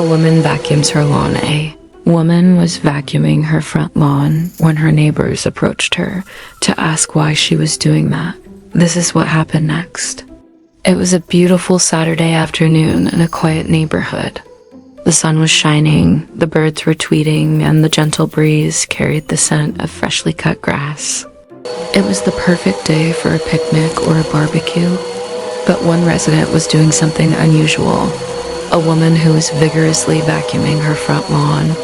A woman vacuums her lawn. A woman was vacuuming her front lawn when her neighbors approached her to ask why she was doing that. This is what happened next. It was a beautiful Saturday afternoon in a quiet neighborhood. The sun was shining, the birds were tweeting, and the gentle breeze carried the scent of freshly cut grass. It was the perfect day for a picnic or a barbecue, but one resident was doing something unusual. A woman who was vigorously vacuuming her front lawn.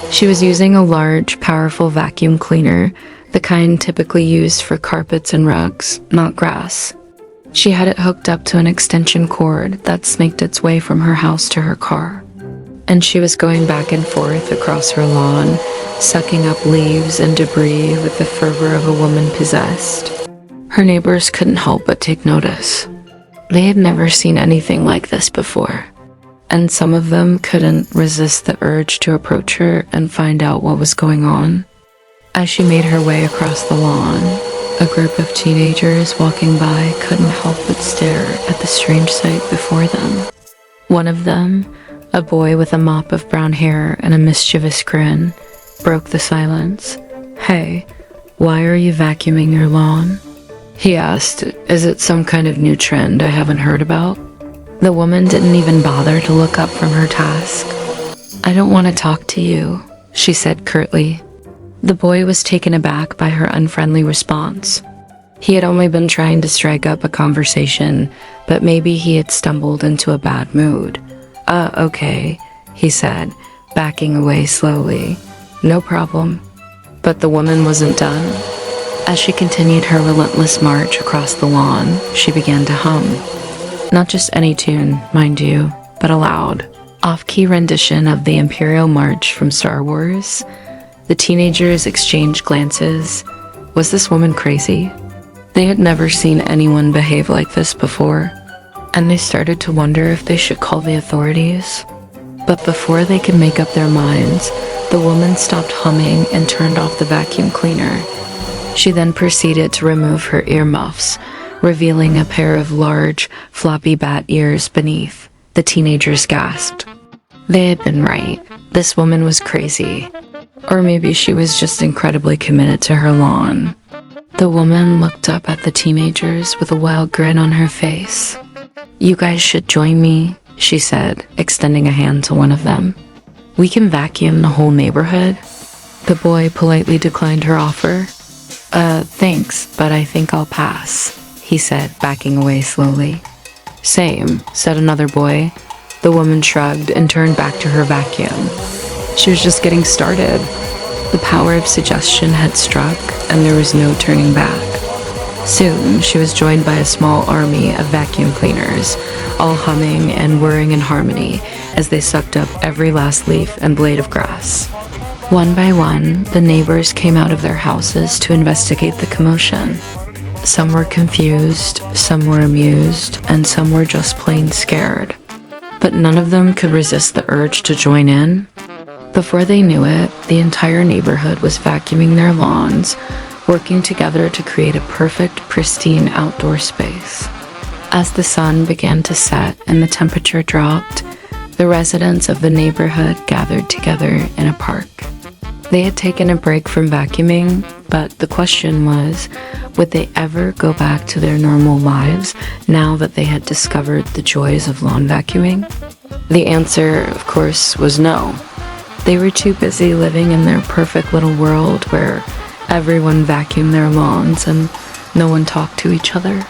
She was using a large, powerful vacuum cleaner, the kind typically used for carpets and rugs, not grass. She had it hooked up to an extension cord that snaked its way from her house to her car. And she was going back and forth across her lawn, sucking up leaves and debris with the fervor of a woman possessed. Her neighbors couldn't help but take notice. They had never seen anything like this before, and some of them couldn't resist the urge to approach her and find out what was going on. As she made her way across the lawn, a group of teenagers walking by couldn't help but stare at the strange sight before them. One of them, a boy with a mop of brown hair and a mischievous grin, broke the silence. "Hey, why are you vacuuming your lawn?" he asked. "Is it some kind of new trend I haven't heard about?" The woman didn't even bother to look up from her task. "I don't want to talk to you," she said curtly. The boy was taken aback by her unfriendly response. He had only been trying to strike up a conversation, but maybe he had stumbled into a bad mood. Okay, he said, backing away slowly. "No problem." But the woman wasn't done. As she continued her relentless march across the lawn, she began to hum. Not just any tune, mind you, but a loud, off-key rendition of the Imperial March from Star Wars. The teenagers exchanged glances. Was this woman crazy? They had never seen anyone behave like this before, and they started to wonder if they should call the authorities. But before they could make up their minds, the woman stopped humming and turned off the vacuum cleaner. She then proceeded to remove her earmuffs, revealing a pair of large, floppy bat ears beneath. The teenagers gasped. They had been right. This woman was crazy. Or maybe she was just incredibly committed to her lawn. The woman looked up at the teenagers with a wild grin on her face. "You guys should join me," she said, extending a hand to one of them. "We can vacuum the whole neighborhood." The boy politely declined her offer. Thanks, but I think I'll pass," he said, backing away slowly. "Same," said another boy. The woman shrugged and turned back to her vacuum. She was just getting started. The power of suggestion had struck, and there was no turning back. Soon, she was joined by a small army of vacuum cleaners, all humming and whirring in harmony as they sucked up every last leaf and blade of grass. One by one, the neighbors came out of their houses to investigate the commotion. Some were confused, some were amused, and some were just plain scared. But none of them could resist the urge to join in. Before they knew it, the entire neighborhood was vacuuming their lawns, working together to create a perfect, pristine outdoor space. As the sun began to set and the temperature dropped, the residents of the neighborhood gathered together in a park. They had taken a break from vacuuming, but the question was, would they ever go back to their normal lives now that they had discovered the joys of lawn vacuuming? The answer, of course, was no. They were too busy living in their perfect little world where everyone vacuumed their lawns and no one talked to each other.